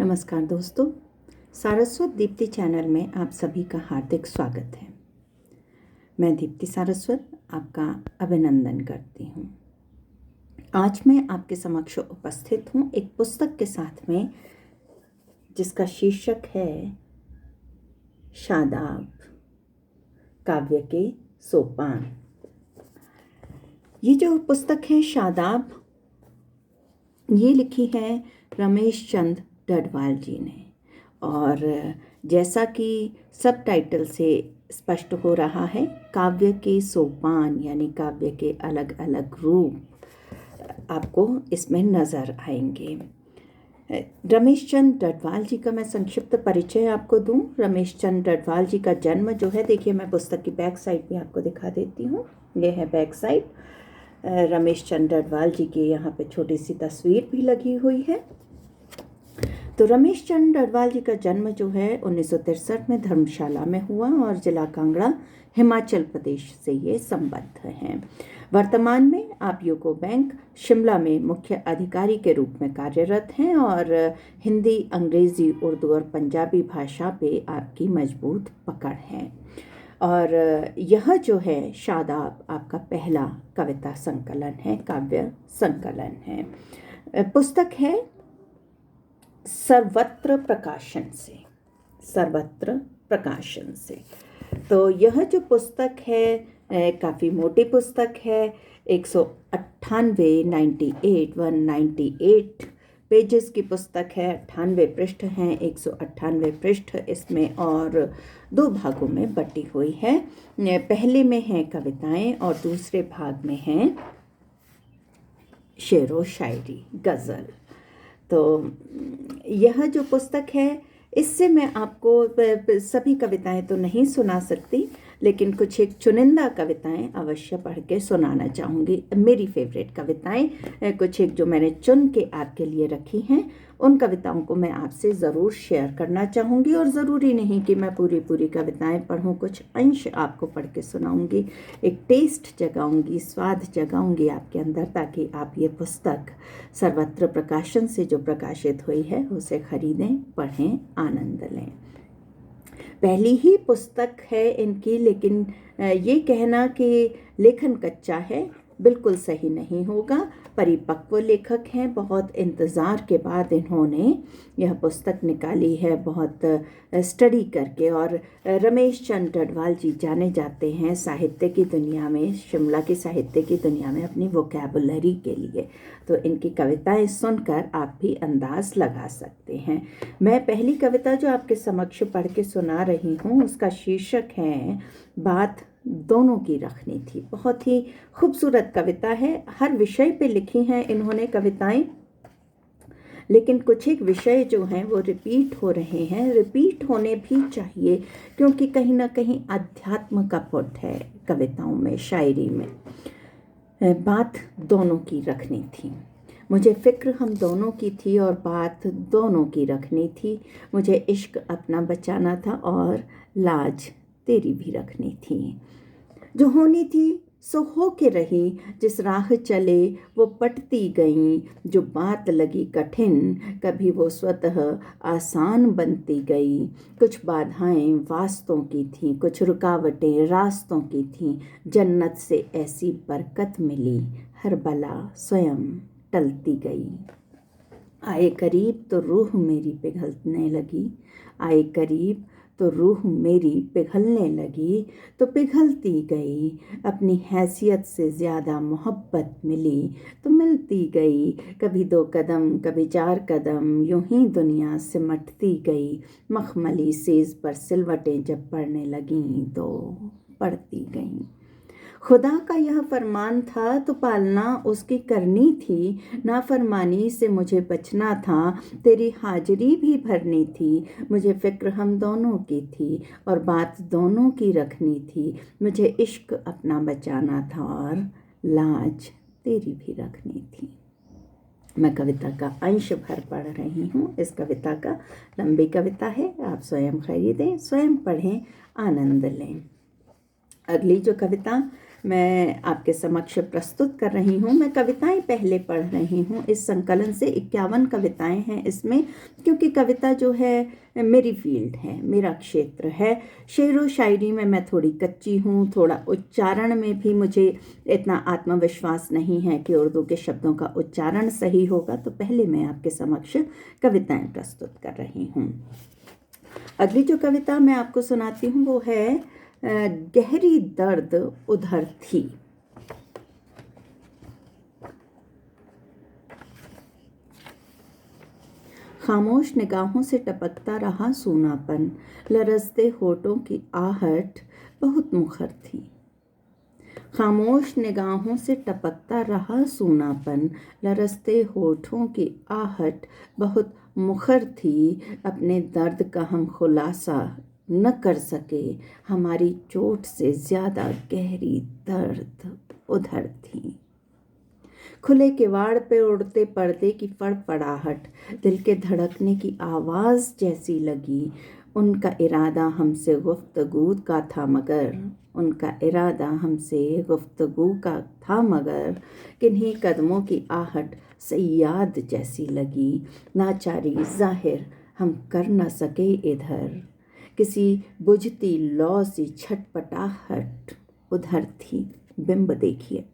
नमस्कार दोस्तों, सारस्वत दीप्ति चैनल में आप सभी का हार्दिक स्वागत है। मैं दीप्ति सारस्वत आपका अभिनंदन करती हूँ। आज मैं आपके समक्ष उपस्थित हूँ एक पुस्तक के साथ में जिसका शीर्षक है शादाब, काव्य के सोपान। ये जो पुस्तक है शादाब, ये लिखी है रमेश चंद डडवाल जी ने, और जैसा कि सब टाइटल से स्पष्ट हो रहा है, काव्य के सोपान यानी काव्य के अलग अलग रूप आपको इसमें नज़र आएंगे। रमेश चंद डडवाल जी का मैं संक्षिप्त परिचय आपको दूं। रमेश चंद डडवाल जी का जन्म जो है, देखिए मैं पुस्तक की बैक साइड भी आपको दिखा देती हूँ। ये है बैक साइड, रमेश चंद डडवाल जी की यहाँ पे छोटी सी तस्वीर भी लगी हुई है। तो रमेश चंद डडवाल जी का जन्म जो है 1963 में धर्मशाला में हुआ और जिला कांगड़ा हिमाचल प्रदेश से ये संबद्ध हैं। वर्तमान में आप यूको बैंक शिमला में मुख्य अधिकारी के रूप में कार्यरत हैं और हिंदी, अंग्रेजी, उर्दू और पंजाबी भाषा पे आपकी मजबूत पकड़ है। और यह जो है शादाब आपका पहला कविता संकलन है, काव्य संकलन है। पुस्तक है सर्वत्र प्रकाशन से। तो यह जो पुस्तक है काफ़ी मोटी पुस्तक है। 198 पेजेस की पुस्तक है। 98 पृष्ठ हैं, 198 पृष्ठ इसमें और 2 भागों में बटी हुई है। पहले में हैं कविताएं और दूसरे भाग में हैं शेर व शायरी, गज़ल। तो यह जो पुस्तक है, इससे मैं आपको सभी कविताएं तो नहीं सुना सकती, लेकिन कुछ एक चुनिंदा कविताएं अवश्य पढ़ के सुनाना चाहूँगी। मेरी फेवरेट कविताएं कुछ एक जो मैंने चुन के आपके लिए रखी हैं, उन कविताओं को मैं आपसे ज़रूर शेयर करना चाहूँगी। और ज़रूरी नहीं कि मैं पूरी कविताएं पढ़ूँ, कुछ अंश आपको पढ़ के सुनाऊँगी। एक टेस्ट जगाऊँगी, स्वाद जगाऊँगी आपके अंदर, ताकि आप ये पुस्तक सर्वत्र प्रकाशन से जो प्रकाशित हुई है उसे खरीदें, पढ़ें, आनंद लें। पहली ही पुस्तक है इनकी, लेकिन ये कहना कि लेखन कच्चा है बिल्कुल सही नहीं होगा। परिपक्व लेखक हैं। बहुत इंतज़ार के बाद इन्होंने यह पुस्तक निकाली है, बहुत स्टडी करके। और रमेश चंद डडवाल जी जाने जाते हैं साहित्य की दुनिया में, शिमला की साहित्य की दुनिया में अपनी वोकैबुलरी के लिए। तो इनकी कविताएं सुनकर आप भी अंदाज़ लगा सकते हैं। मैं पहली कविता जो आपके समक्ष पढ़ के सुना रही हूँ, उसका शीर्षक है बात दोनों की रखनी थी। बहुत ही खूबसूरत कविता है। हर विषय पे लिखी हैं इन्होंने कविताएं, लेकिन कुछ एक विषय जो हैं वो रिपीट हो रहे हैं। रिपीट होने भी चाहिए, क्योंकि कहीं ना कहीं अध्यात्म का पुट है कविताओं में, शायरी में। बात दोनों की रखनी थी। मुझे फ़िक्र हम दोनों की थी और बात दोनों की रखनी थी। मुझे इश्क अपना बचाना था और लाज तेरी भी रखनी थी। जो होनी थी सो हो के रही, जिस राह चले वो पटती गईं। जो बात लगी कठिन, कभी वो स्वतः आसान बनती गई। कुछ बाधाएं वास्तों की थीं, कुछ रुकावटें रास्तों की थीं। जन्नत से ऐसी बरकत मिली, हर बला स्वयं टलती गई। आए करीब तो रूह मेरी पिघलने लगी, आए करीब तो रूह मेरी पिघलने लगी। तो पिघलती गई, अपनी हैसियत से ज़्यादा मोहब्बत मिली तो मिलती गई। कभी 2 कदम, कभी 4 कदम, यूं ही दुनिया सिमटती गई। मखमली सेज पर सिलवटें जब पड़ने लगीं तो पड़ती गईं। खुदा का यह फरमान था तो पालना उसकी करनी थी। नाफरमानी से मुझे बचना था, तेरी हाजिरी भी भरनी थी। मुझे फ़िक्र हम दोनों की थी और बात दोनों की रखनी थी। मुझे इश्क अपना बचाना था और लाज तेरी भी रखनी थी। मैं कविता का अंश भर पढ़ रही हूँ। इस कविता का लंबी कविता है, आप स्वयं खरीदें, स्वयं पढ़ें, आनंद लें। अगली जो कविता मैं आपके समक्ष प्रस्तुत कर रही हूँ। मैं कविताएं पहले पढ़ रही हूँ। इस संकलन से 51 कविताएं हैं इसमें, क्योंकि कविता जो है मेरी फील्ड है, मेरा क्षेत्र है। शेर व शायरी में मैं थोड़ी कच्ची हूँ, थोड़ा उच्चारण में भी मुझे इतना आत्मविश्वास नहीं है कि उर्दू के शब्दों का उच्चारण सही होगा, तो पहले मैं आपके समक्ष कविताएं प्रस्तुत कर रही हूँ। अगली जो कविता मैं आपको सुनाती हूँ वो है गहरी दर्द उधर थी। खामोश निगाहों से टपकता रहा सूनापन, लरजते होठों की आहट बहुत मुखर थी। खामोश निगाहों से टपकता रहा सूनापन, लरजते होठों की आहट बहुत मुखर थी। अपने दर्द का हम खुलासा न कर सके, हमारी चोट से ज़्यादा गहरी दर्द उधर थी। खुले किवाड़ पे उड़ते पर्दे की फड़फड़ाहट दिल के धड़कने की आवाज़ जैसी लगी। उनका इरादा हमसे गुफ्तगू का था मगर, उनका इरादा हमसे गुफ्तगू का था मगर, किन्हीं कदमों की आहट सयाद जैसी लगी। नाचारी जाहिर हम कर न सके इधर, किसी बुझती लौ सी छटपटाहट उधर थी। बिंब देखिए,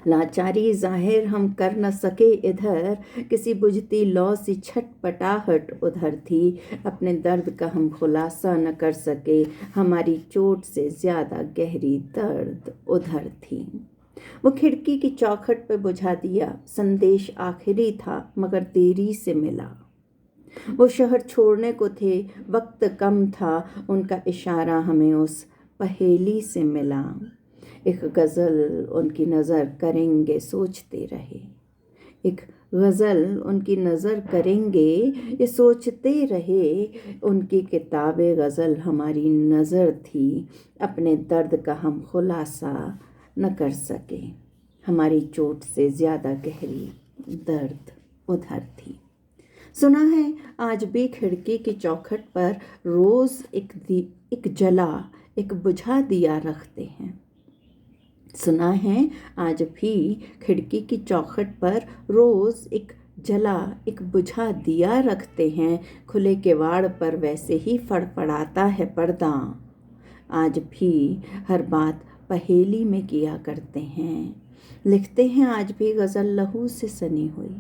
लाचारी जाहिर हम कर न सके इधर, किसी बुझती लौ सी छटपटाहट उधर थी। अपने दर्द का हम खुलासा न कर सके, हमारी चोट से ज़्यादा गहरी दर्द उधर थी। वो खिड़की की चौखट पे बुझा दिया, संदेश आखिरी था मगर देरी से मिला। वो शहर छोड़ने को थे, वक्त कम था, उनका इशारा हमें उस पहेली से मिला। एक गज़ल उनकी नज़र करेंगे सोचते रहे, एक गज़ल उनकी नज़र करेंगे ये सोचते रहे। उनकी किताबे गज़ल हमारी नज़र थी, अपने दर्द का हम खुलासा न कर सके, हमारी चोट से ज़्यादा गहरी दर्द उधर थी। सुना है आज भी खिड़की की चौखट पर रोज़ एक जला एक बुझा दिया रखते हैं। सुना है आज भी खिड़की की चौखट पर रोज़ एक जला एक बुझा दिया रखते हैं। खुले किवाड़ पर वैसे ही फड़फड़ाता है पर्दा, आज भी हर बात पहेली में किया करते हैं। लिखते हैं आज भी गज़ल लहू से सनी हुई,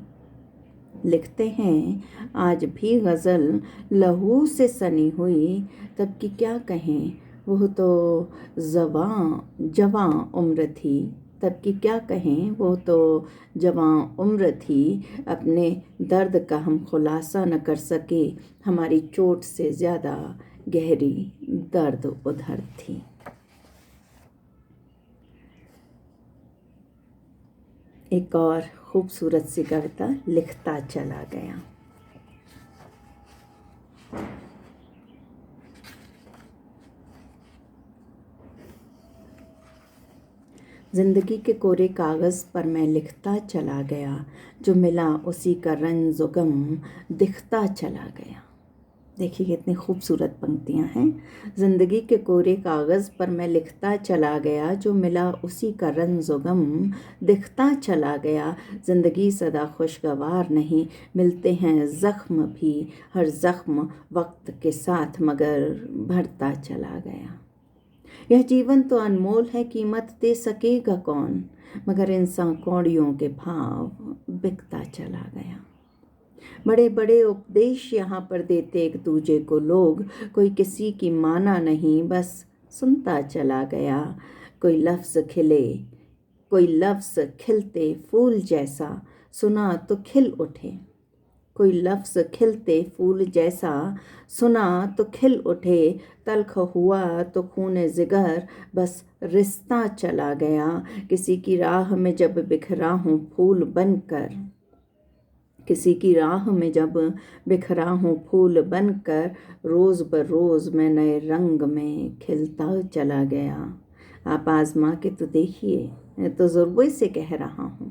लिखते हैं आज भी गज़ल लहू से सनी हुई। तब की क्या कहें वो तो जवां उम्र थी, तब की क्या कहें वो तो जवां उम्र थी। अपने दर्द का हम खुलासा न कर सके, हमारी चोट से ज़्यादा गहरी दर्द उधर थी। एक और खूबसूरत सी कविता, लिखता चला गया। जिंदगी के कोरे कागज़ पर मैं लिखता चला गया, जो मिला उसी का रंज व गम दिखता चला गया। देखिए कितनी खूबसूरत पंक्तियाँ हैं। ज़िंदगी के कोरे कागज़ पर मैं लिखता चला गया, जो मिला उसी का रंज व गम दिखता चला गया। ज़िंदगी सदा खुशगवार नहीं, मिलते हैं ज़ख्म भी, हर ज़ख्म वक्त के साथ मगर भरता चला गया। यह जीवन तो अनमोल है, कीमत दे सकेगा कौन, मगर इंसान कौड़ियों के भाव बिकता चला गया। बड़े बड़े उपदेश यहाँ पर देते एक दूजे को लोग, कोई किसी की माना नहीं बस सुनता चला गया। कोई लफ्ज़ खिलते फूल जैसा, सुना तो खिल उठे। कोई लफ्ज़ खिलते फूल जैसा, सुना तो खिल उठे। तल्ख हुआ तो खून जिगर बस रिश्ता चला गया। किसी की राह में जब बिखरा हूँ फूल बनकर, किसी की राह में जब बिखरा हूँ फूल बनकर, रोज़ बरोज़ मैं नए रंग में खिलता चला गया। आप आज़मा के तो देखिए, तजुर्बे से कह रहा हूँ,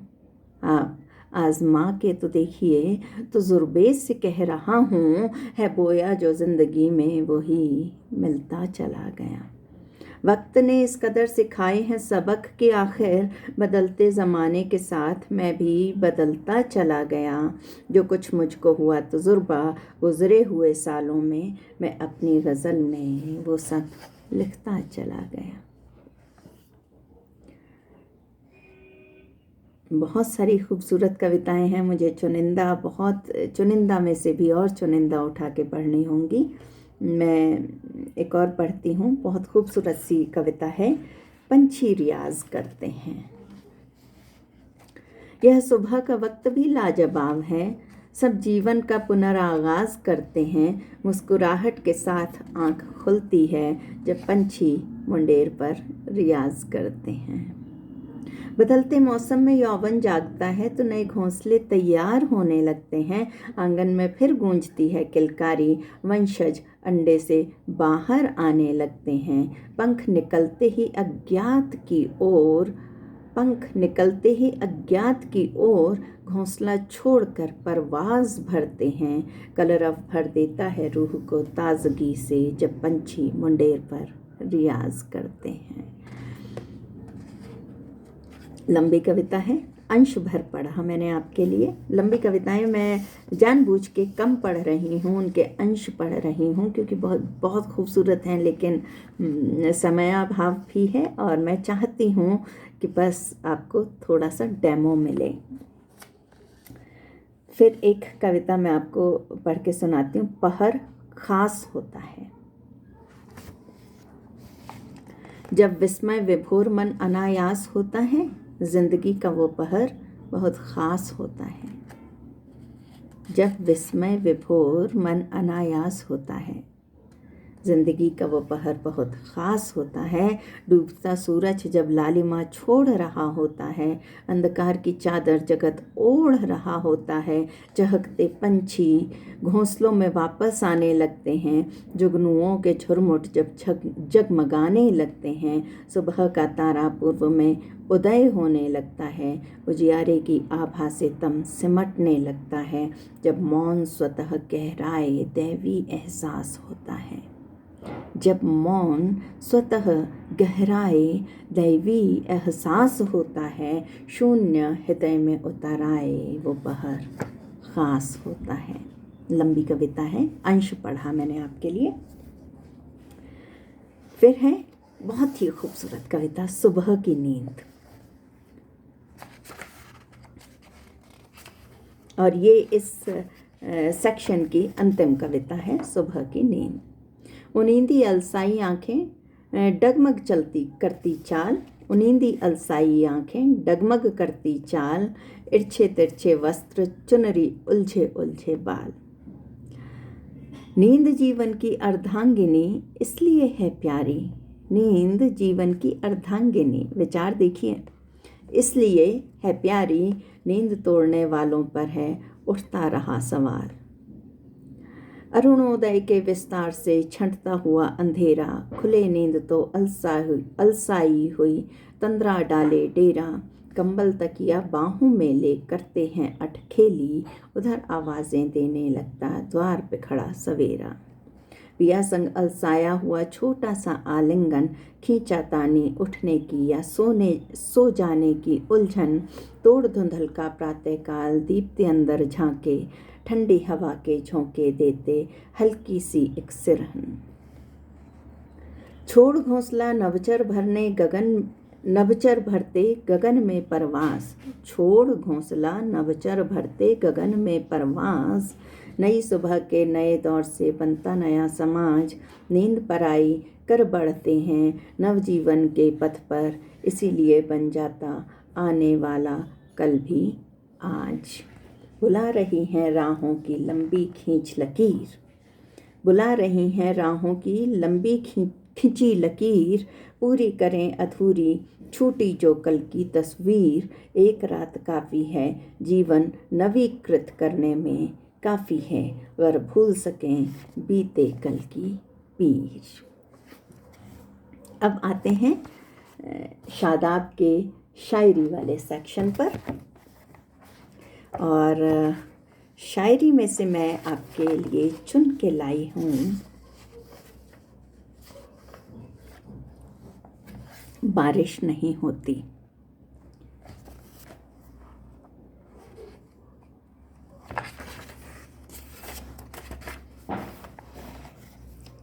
आप आज़मा के तो देखिए, तजुर्बे से कह रहा हूँ, है बोया जो ज़िंदगी में वही मिलता चला गया। वक्त ने इस कदर सिखाए हैं सबक कि आखिर बदलते ज़माने के साथ मैं भी बदलता चला गया। जो कुछ मुझको हुआ तजुर्बा गुज़रे हुए सालों में, मैं अपनी गज़ल में वो सब लिखता चला गया। बहुत सारी खूबसूरत कविताएं हैं, मुझे चुनिंदा में से भी और चुनिंदा उठा के पढ़नी होंगी। मैं एक और पढ़ती हूँ, बहुत खूबसूरत सी कविता है, पंछी रियाज करते हैं। यह सुबह का वक्त भी लाजवाब है, सब जीवन का पुनरागाज करते हैं। मुस्कुराहट के साथ आँख खुलती है जब पंछी मुंडेर पर रियाज करते हैं। बदलते मौसम में यौवन जागता है तो नए घोंसले तैयार होने लगते हैं। आंगन में फिर गूंजती है किलकारी, वंशज अंडे से बाहर आने लगते हैं। पंख निकलते ही अज्ञात की ओर घोंसला छोड़कर परवाज भरते हैं। कलरव भर देता है रूह को ताजगी से जब पंछी मुंडेर पर रियाज करते हैं। लंबी कविता है, अंश भर पढ़ा मैंने आपके लिए। लंबी कविताएं मैं जानबूझ के कम पढ़ रही हूँ, उनके अंश पढ़ रही हूँ क्योंकि बहुत बहुत खूबसूरत हैं, लेकिन समयाभाव भी है और मैं चाहती हूँ कि बस आपको थोड़ा सा डेमो मिले। फिर एक कविता मैं आपको पढ़ के सुनाती हूँ, पहर खास होता है। जब विस्मय विभोर मन अनायास होता है, जिंदगी का वो पहर बहुत ख़ास होता है। जब विस्मय विभोर मन अनायास होता है, जिंदगी का वो पहर बहुत ख़ास होता है। डूबता सूरज जब लालिमा छोड़ रहा होता है, अंधकार की चादर जगत ओढ़ रहा होता है। चहकते पंछी घोंसलों में वापस आने लगते हैं, जुगनुओं के झुरमुट जब जगमगाने लगते हैं। सुबह का तारा पूर्व में उदय होने लगता है, उजियारे की आभा से तम सिमटने लगता है। जब मौन स्वतः गहराए दैवी एहसास होता है, जब मौन स्वतः गहराए दैवी एहसास होता है। शून्य हृदय में उतर आए वो पहर खास होता है। लंबी कविता है, अंश पढ़ा मैंने आपके लिए। फिर है बहुत ही खूबसूरत कविता, सुबह की नींद। और ये इस सेक्शन की अंतिम कविता है, सुबह की नींद। उनींदी अलसाई आँखें डगमग चलती करती चाल, उनींदी अलसाई आँखें डगमग करती चाल। इर्छे तिरछे वस्त्र चुनरी उलझे उलझे बाल। नींद जीवन की अर्धांगिनी इसलिए है प्यारी, नींद जीवन की अर्धांगिनी, विचार देखिए, इसलिए है प्यारी। नींद तोड़ने वालों पर है उठता रहा सवार। अरुणोदय के विस्तार से छंटता हुआ अंधेरा, खुले नींद तो अलसाई हुई। तंद्रा डाले डेरा, कंबल तकिया बाहों में ले करते हैं अटखेली। उधर आवाज़ें देने लगता द्वार पे खड़ा सवेरा। पिया संग अलसाया हुआ छोटा सा आलिंगन, खींचा तानी उठने की या सो जाने की उलझन। तोड़ धुंधल का प्रातःकाल दीप्ति अंदर झांके, ठंडी हवा के झोंके देते हल्की सी एक सिरहन। छोड़ घोंसला नवचर भरते गगन में परवास, छोड़ घोंसला नवचर भरते गगन में परवास। नई सुबह के नए दौर से बनता नया समाज, नींद पराई कर बढ़ते हैं नवजीवन के पथ पर। इसीलिए बन जाता आने वाला कल भी आज। बुला रही हैं राहों की लंबी खींच लकीर, बुला रही हैं राहों की लंबी खिंची लकीर। पूरी करें अधूरी छूटी जो कल की तस्वीर। एक रात काफ़ी है जीवन नवीकृत करने में, काफ़ी है अगर भूल सकें बीते कल की पीर। अब आते हैं शादाब के शायरी वाले सेक्शन पर, और शायरी में से मैं आपके लिए चुन के लाई हूँ बारिश नहीं होती।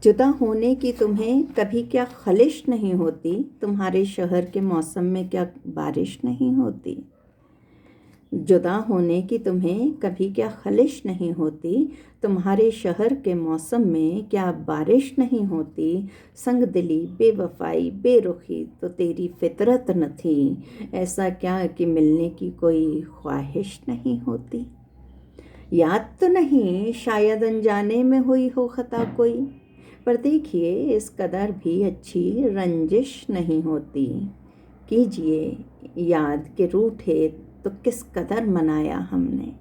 जुदा होने की तुम्हें कभी क्या खलिश नहीं होती, तुम्हारे शहर के मौसम में क्या बारिश नहीं होती। जुदा होने की तुम्हें कभी क्या खलिश नहीं होती, तुम्हारे शहर के मौसम में क्या बारिश नहीं होती। संग दिली बेवफाई बेरुखी तो तेरी फितरत न थी, ऐसा क्या कि मिलने की कोई ख्वाहिश नहीं होती। याद तो नहीं शायद अनजाने में हुई हो खता कोई, पर देखिए इस कदर भी अच्छी रंजिश नहीं होती। कीजिए याद के रूठे तो किस कदर मनाया हमने,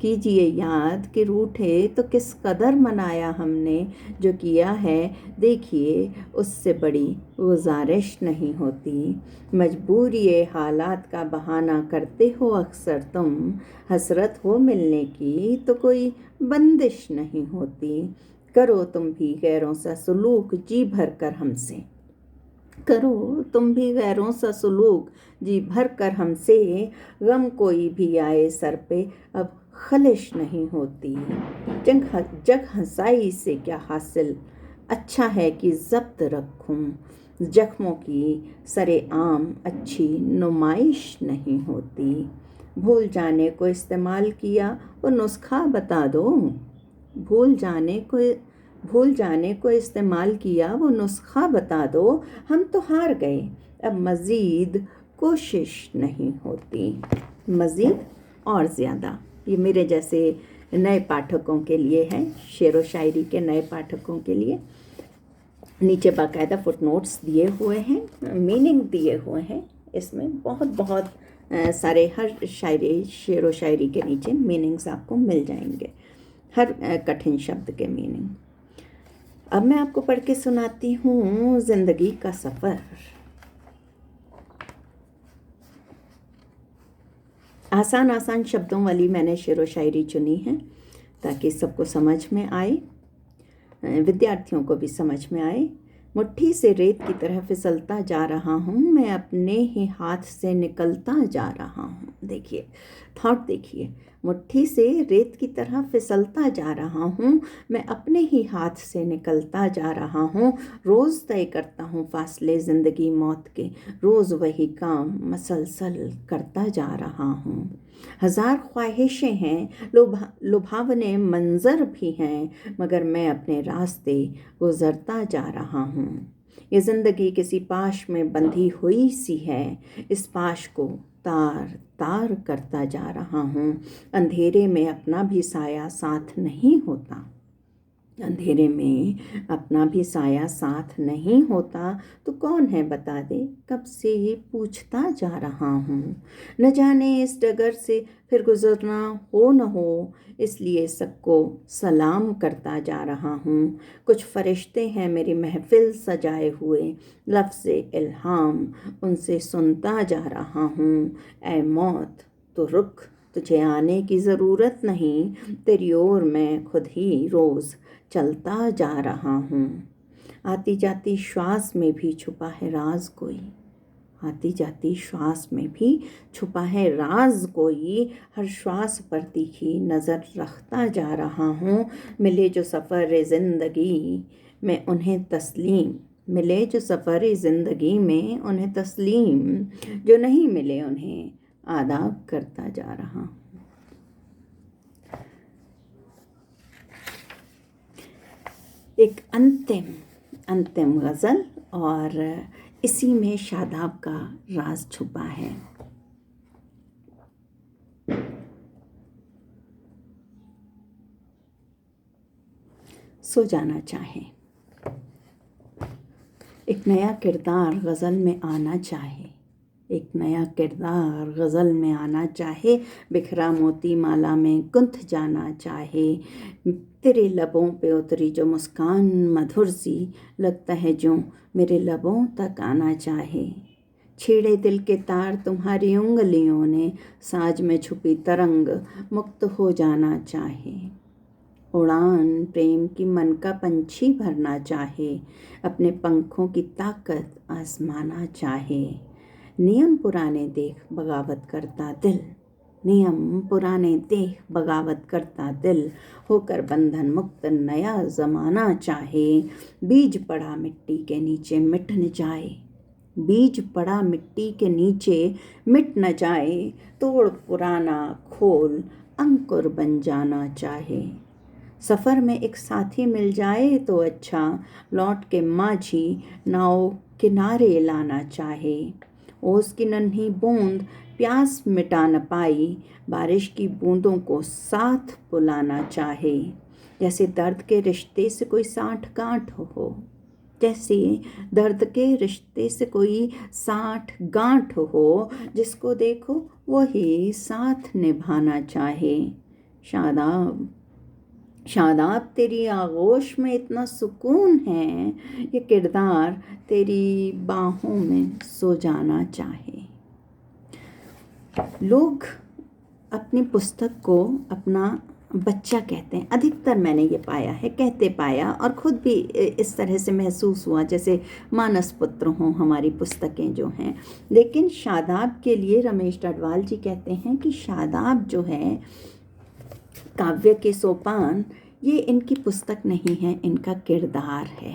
कीजिए याद के रूठे तो किस कदर मनाया हमने। जो किया है देखिए उससे बड़ी गुजारिश नहीं होती। मजबूरी हालात का बहाना करते हो अक्सर तुम, हसरत हो मिलने की तो कोई बंदिश नहीं होती। करो तुम भी गैरों सा सलूक जी भर कर हमसे, करो तुम भी गैरों सा सलूक जी भर कर हमसे। गम कोई भी आए सर पे अब खलिश नहीं होती। जग हंसाई से क्या हासिल, अच्छा है कि जब्त रखूं। जख्मों की सरे आम अच्छी नुमाइश नहीं होती। भूल जाने को इस्तेमाल किया वो नुस्खा बता दो, भूल जाने को भूल जाने को इस्तेमाल किया वो नुस्खा बता दो। हम तो हार गए अब मज़ीद कोशिश नहीं होती। मज़ीद और ज़्यादा, ये मेरे जैसे नए पाठकों के लिए है, शेर व शायरी के नए पाठकों के लिए। नीचे बाकायदा फुटनोट्स दिए हुए हैं, मीनिंग दिए हुए हैं। इसमें बहुत बहुत सारे हर शायरी शेर व शायरी के नीचे मीनिंग्स आपको मिल जाएंगे, हर कठिन शब्द के मीनिंग। अब मैं आपको पढ़ के सुनाती हूँ जिंदगी का सफ़र। आसान आसान शब्दों वाली मैंने शेर व शायरी चुनी है ताकि सबको समझ में आए, विद्यार्थियों को भी समझ में आए। मुट्ठी से रेत की तरह फिसलता जा रहा हूँ, मैं अपने ही हाथ से निकलता जा रहा हूँ। देखिए थॉट, देखिए मुट्ठी से रेत की तरह फिसलता जा रहा हूँ, मैं अपने ही हाथ से निकलता जा रहा हूँ। रोज़ तय करता हूँ फासले ज़िंदगी मौत के, रोज़ वही काम मसलसल करता जा रहा हूँ। हज़ार ख्वाहिशें हैं, लुभावने मंज़र भी हैं, मगर मैं अपने रास्ते गुज़रता जा रहा हूँ। ये ज़िंदगी किसी पाश में बंधी हुई सी है, इस पाश को तार तार करता जा रहा हूँ। अंधेरे में अपना भी साया साथ नहीं होता, अंधेरे में अपना भी साया साथ नहीं होता, तो कौन है बता दे, कब से ये पूछता जा रहा हूँ। न जाने इस डगर से फिर गुजरना हो न हो, इसलिए सबको सलाम करता जा रहा हूँ। कुछ फरिश्ते हैं मेरी महफिल सजाए हुए, लफ्ज़ इल्हाम उनसे सुनता जा रहा हूँ। ऐ मौत तो रुक, तुझे आने की ज़रूरत नहीं, तेरी ओर मैं खुद ही रोज़ चलता जा रहा हूँ। आती जाती श्वास में भी छुपा है राज कोई, आती जाती श्वास में भी छुपा है राज कोई। हर श्वास पर तीखी नज़र रखता जा रहा हूँ। मिले जो सफ़र ज़िंदगी में उन्हें तस्लीम, मिले जो सफ़र ज़िंदगी में उन्हें तस्लीम, जो नहीं मिले उन्हें आदाब करता जा रहा हूँ। एक अंतिम गज़ल, और इसी में शादाब का राज छुपा है। सो जाना चाहे, एक नया किरदार गज़ल में आना चाहे, एक नया किरदार गज़ल में आना चाहे, बिखरा मोती माला में गुंथ जाना चाहे। तेरे लबों पे उतरी जो मुस्कान मधुर सी, लगता है जो मेरे लबों तक आना चाहे। छेड़े दिल के तार तुम्हारी उंगलियों ने, साज में छुपी तरंग मुक्त हो जाना चाहे। उड़ान प्रेम की मन का पंछी भरना चाहे, अपने पंखों की ताकत आजमाना चाहे। नियम पुराने देख बगावत करता दिल, नियम पुराने देख बगावत करता दिल, होकर बंधन मुक्त नया ज़माना चाहे। बीज पड़ा मिट्टी के नीचे मिट न जाए, बीज पड़ा मिट्टी के नीचे मिट न जाए, तोड़ पुराना खोल अंकुर बन जाना चाहे। सफ़र में एक साथी मिल जाए तो अच्छा, लौट के माझी नाव किनारे लाना चाहे। ओस की नन्ही बूंद प्यास मिटा न पाई, बारिश की बूंदों को साथ बुलाना चाहे। जैसे दर्द के रिश्ते से कोई साठगांठ हो, जैसे दर्द के रिश्ते से कोई साठगांठ हो, जिसको देखो वही साथ निभाना चाहे। शादाब शादाब तेरी आगोश में इतना सुकून है, ये किरदार तेरी बाहों में सो जाना चाहे। लोग अपनी पुस्तक को अपना बच्चा कहते हैं, अधिकतर मैंने ये पाया है, कहते पाया और ख़ुद भी इस तरह से महसूस हुआ जैसे मानस पुत्र हों हमारी पुस्तकें जो हैं। लेकिन शादाब के लिए रमेश डडवाल जी कहते हैं कि शादाब जो है काव्य के सोपान, ये इनकी पुस्तक नहीं है, इनका किरदार है।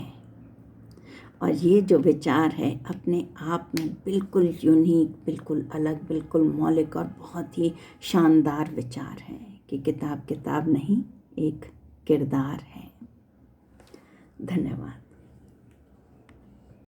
और ये जो विचार है अपने आप में बिल्कुल यूनिक, बिल्कुल अलग, बिल्कुल मौलिक और बहुत ही शानदार विचार है कि किताब किताब नहीं, एक किरदार है। धन्यवाद।